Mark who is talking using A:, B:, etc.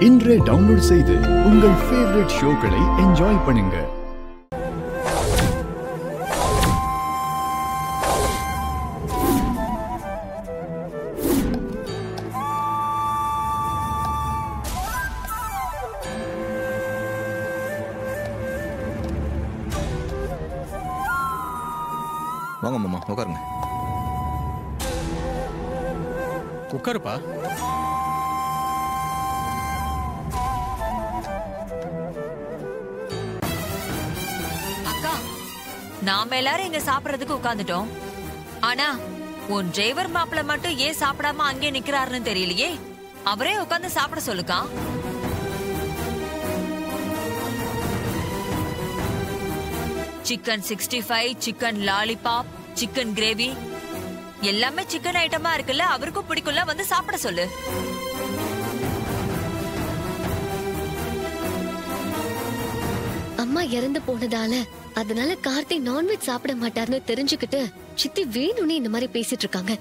A: இன்றே டவுன்லோட் செய்து உங்கள் ஃபேவரட் ஷோக்களை என்ஜாய் பண்ணுங்க.
B: வாங்க மாமா, உட்காருங்க.
C: உட்காருப்பா.
D: அக்கா, நாம எல்லாரும் இங்க சாப்பிடறதுக்கு உட்கார்ந்துட்டோம். ஆனா உன் டிரைவர் மாப்பிள்ள மட்டும் ஏன் சாப்பிடாம அங்கே நிக்கிறாருன்னு தெரியலையே. அவரே உட்கார்ந்து சாப்பிட சொல்லுக்கா. Chicken 65, chicken lollipop, chicken gravy எல்லாமே சிக்கன் ஐட்டமா இருக்குல்ல, அவருக்கும் பிடிக்கும்ல, வந்து சாப்பிட சொல்லு.
E: அம்மா இறந்து போனதால அதனால கார்த்திக் நான்வெஜ் சாப்பிட மாட்டாருன்னு தெரிஞ்சுக்கிட்டு சித்தி வேணும்னு இந்த மாதிரி பேசிட்டு இருக்காங்க.